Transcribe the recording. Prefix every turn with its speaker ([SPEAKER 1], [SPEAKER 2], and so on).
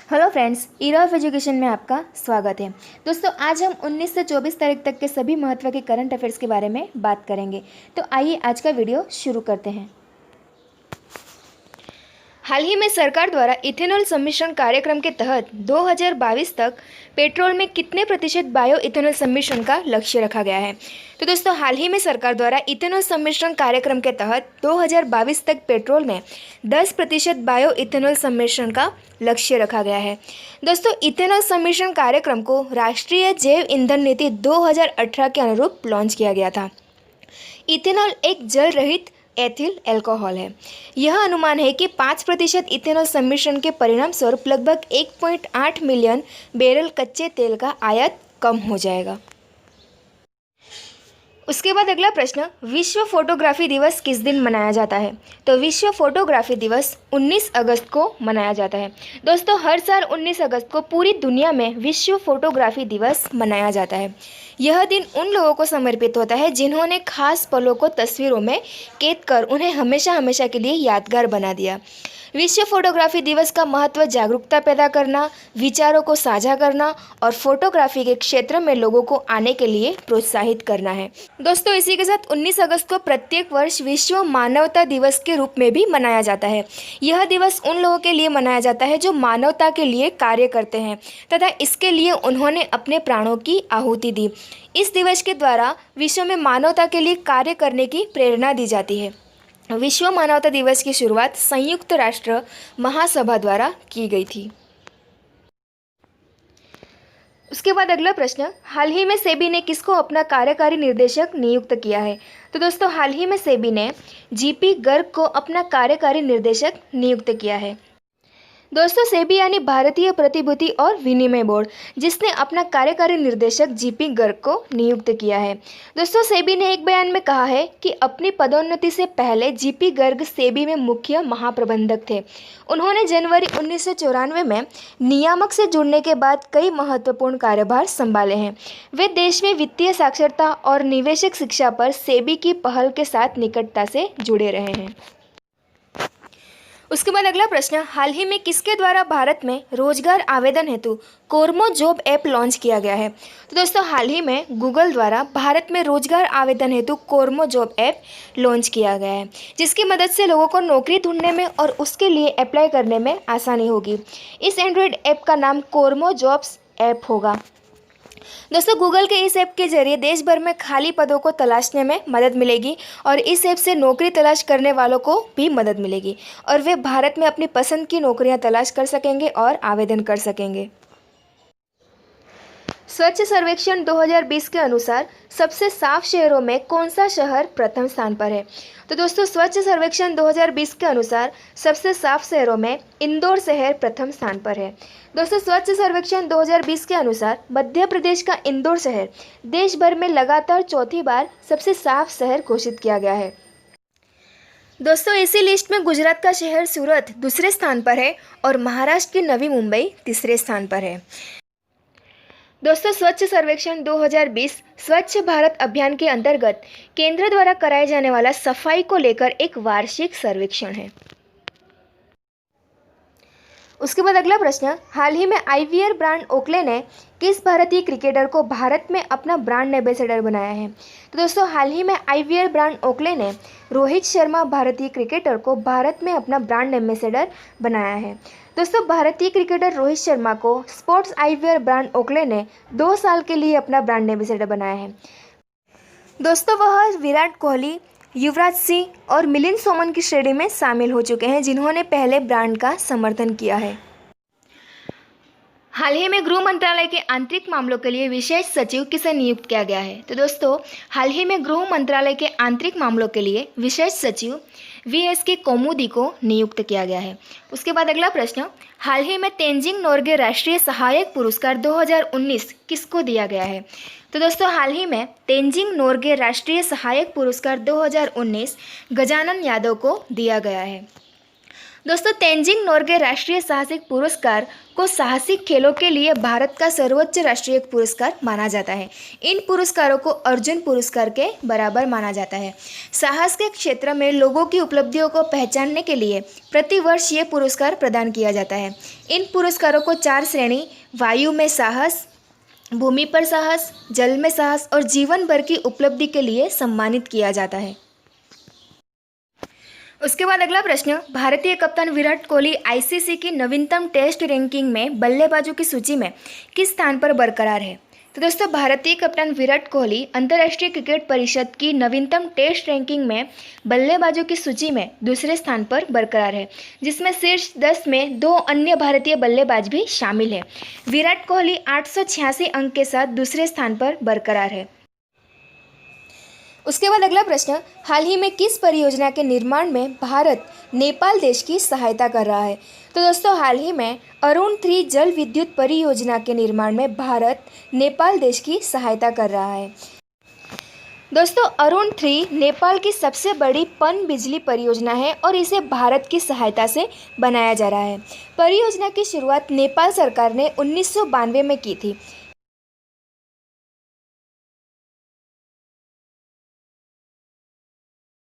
[SPEAKER 1] Hello friends, era of education में आपका स्वागत है। दोस्तों, आज हम 19 से 24 तारीख तक के सभी महत्व के करंट अफेयर्स के बारे में बात करेंगे। तो आइए आज का वीडियो शुरू करते हैं। हाल ही में सरकार द्वारा इथेनॉल सम्मिश्रण कार्यक्रम के तहत 2022 तक पेट्रोल में कितने प्रतिशत बायो इथेनॉल सम्मिश्रण का लक्ष्य रखा गया है। तो दोस्तों, हाल ही में सरकार द्वारा इथेनॉल सम्मिश्रण कार्यक्रम के तहत 2022 तक पेट्रोल में 10% बायो इथेनॉल सम्मिश्रण का लक्ष्य रखा गया है। दोस्तों, इथेनॉल सम्मिश्रण कार्यक्रम को राष्ट्रीय जैव ईंधन नीति 2018 के अनुरूप लॉन्च किया गया था। इथेनॉल एक जल रहित एथिल अल्कोहल है। यह अनुमान है कि 5% इथेनॉल सम्मिश्रण के परिणाम स्वरूप लगभग 1.8 मिलियन बैरल कच्चे तेल का आयात कम हो जाएगा। उसके बाद अगला प्रश्न, विश्व फोटोग्राफी दिवस किस दिन मनाया जाता है। तो विश्व फोटोग्राफी दिवस 19 अगस्त को मनाया जाता है। दोस्तों, हर साल 19 अगस्त को पूरी दुनिया में विश्व फोटोग्राफी दिवस मनाया जाता है। यह दिन उन लोगों को समर्पित होता है जिन्होंने खास पलों को तस्वीरों में कैद कर उन्हें हमेशा हमेशा के लिए यादगार बना दिया। विश्व फोटोग्राफी दिवस का महत्व जागरूकता पैदा करना, विचारों को साझा करना और फोटोग्राफी के क्षेत्र में लोगों को आने के लिए प्रोत्साहित करना है। दोस्तों, इसी के साथ 19 अगस्त को प्रत्येक वर्ष विश्व मानवता दिवस के रूप में भी मनाया जाता है। यह दिवस उन लोगों के लिए मनाया जाता है जो मानवता के लिए कार्य करते हैं तथा इसके लिए उन्होंने अपने प्राणों की आहुति दी। इस दिवस के द्वारा विश्व में मानवता के लिए कार्य करने की प्रेरणा दी जाती है। विश्व मानवता दिवस की शुरुआत संयुक्त राष्ट्र महासभा द्वारा की गई थी। उसके बाद अगला प्रश्न, हाल ही में सेबी ने किसको अपना कार्यकारी निर्देशक नियुक्त किया है। तो दोस्तों, हाल ही में सेबी ने जीपी गर्ग को अपना कार्यकारी निर्देशक नियुक्त किया है। दोस्तों, सेबी यानी भारतीय प्रतिभूति और विनिमय बोर्ड, जिसने अपना कार्यकारी निर्देशक जीपी गर्ग को नियुक्त किया है। दोस्तों, सेबी ने एक बयान में कहा है कि अपनी पदोन्नति से पहले जीपी गर्ग सेबी में मुख्य महाप्रबंधक थे। उन्होंने जनवरी 1994 में नियामक से जुड़ने के बाद कई महत्वपूर्ण कार्यभार संभाले हैं। वे देश में वित्तीय साक्षरता और निवेशक शिक्षा पर सेबी की पहल के साथ निकटता से जुड़े रहे हैं। उसके बाद अगला प्रश्न, हाल ही में किसके द्वारा भारत में रोजगार आवेदन हेतु कोरमो जॉब ऐप लॉन्च किया गया है। तो दोस्तों, हाल ही में गूगल द्वारा भारत में रोजगार आवेदन हेतु कोरमो जॉब ऐप लॉन्च किया गया है, जिसकी मदद से लोगों को नौकरी ढूंढने में और उसके लिए अप्लाई करने में आसानी होगी। इस एंड्रॉयड ऐप का नाम कोरमो जॉब्स ऐप होगा। दोस्तों, गूगल के इस ऐप के जरिए देश भर में खाली पदों को तलाशने में मदद मिलेगी और इस ऐप से नौकरी तलाश करने वालों को भी मदद मिलेगी और वे भारत में अपनी पसंद की नौकरियां तलाश कर सकेंगे और आवेदन कर सकेंगे। स्वच्छ सर्वेक्षण 2020 के अनुसार सबसे साफ शहरों में कौन सा शहर प्रथम स्थान पर है। तो दोस्तों, स्वच्छ सर्वेक्षण 2020 के अनुसार सबसे साफ शहरों में इंदौर शहर प्रथम स्थान पर है। दोस्तों, स्वच्छ सर्वेक्षण 2020 के अनुसार मध्य प्रदेश का इंदौर शहर देश भर में लगातार चौथी बार सबसे साफ शहर घोषित किया गया है। दोस्तों, इसी लिस्ट में गुजरात का शहर सूरत दूसरे स्थान पर है और महाराष्ट्र की नवी मुंबई तीसरे स्थान पर है। दोस्तों, स्वच्छ सर्वेक्षण 2020 स्वच्छ भारत अभियान के अंतर्गत केंद्र द्वारा कराए जाने वाला सफाई को लेकर एक वार्षिक सर्वेक्षण है। उसके बाद अगला प्रश्न, हाल ही में आईवीआर ब्रांड ओकले ने किस भारतीय क्रिकेटर को भारत में अपना ब्रांड एम्बेसडर बनाया है। तो दोस्तों, हाल ही में आईवीआर ब्रांड ओकले ने रोहित शर्मा भारतीय क्रिकेटर को भारत में अपना ब्रांड एम्बेसडर बनाया है। दोस्तों, भारतीय क्रिकेटर रोहित शर्मा को स्पोर्ट्स आईवीआर ब्रांड ओकले ने 2 साल के लिए अपना ब्रांड एम्बेसडर बनाया है। दोस्तों, वह विराट कोहली, युवराज सिंह और मिलिंद सोमन की श्रेणी में शामिल हो चुके हैं जिन्होंने पहले ब्रांड का समर्थन किया है। हाल ही में गृह मंत्रालय के आंतरिक मामलों के लिए विशेष सचिव किसे नियुक्त किया गया है। तो दोस्तों, हाल ही में गृह मंत्रालय के आंतरिक मामलों के लिए विशेष सचिव वीएसके कौमुदी को नियुक्त किया गया है। उसके बाद अगला प्रश्न, हाल ही में तेंजिंग नोर्गे राष्ट्रीय सहायक पुरस्कार 2019 किसको दिया गया है। तो दोस्तों, हाल ही में तेंजिंग नोर्गे राष्ट्रीय सहायक पुरस्कार 2019 गजानन यादव को दिया गया है। दोस्तों तेंजिंग नोर्गे राष्ट्रीय साहसिक पुरस्कार को साहसिक खेलों के लिए भारत का सर्वोच्च राष्ट्रीय पुरस्कार माना जाता है। इन पुरस्कारों को अर्जुन पुरस्कार के बराबर माना जाता है। साहस के क्षेत्र में लोगों की उपलब्धियों को पहचानने के लिए प्रतिवर्ष ये पुरस्कार प्रदान किया जाता है। इन पुरस्कारों को 4 श्रेणी वायु में साहस, भूमि पर साहस, जल में साहस और जीवन भर की उपलब्धि के लिए सम्मानित किया जाता है। उसके बाद अगला प्रश्न, भारतीय कप्तान विराट कोहली आईसीसी की नवीनतम टेस्ट रैंकिंग में बल्लेबाजों की सूची में किस स्थान पर बरकरार है? तो दोस्तों भारतीय कप्तान विराट कोहली अंतर्राष्ट्रीय क्रिकेट परिषद की नवीनतम टेस्ट रैंकिंग में बल्लेबाजों की सूची में दूसरे स्थान पर बरकरार है, जिसमें शीर्ष 10 में 2 अन्य भारतीय बल्लेबाज भी शामिल है। विराट कोहली 886 अंक के साथ दूसरे स्थान पर बरकरार है। उसके बाद अगला प्रश्न, हाल ही में किस परियोजना के निर्माण में भारत नेपाल देश की सहायता कर रहा है? तो दोस्तों हाल ही में अरुण 3 जल विद्युत परियोजना के निर्माण में भारत नेपाल देश की सहायता कर रहा है। दोस्तों अरुण 3 नेपाल की सबसे बड़ी पन बिजली परियोजना है और इसे भारत की सहायता से बनाया जा रहा है। परियोजना की शुरुआत नेपाल सरकार ने 1992 में की थी।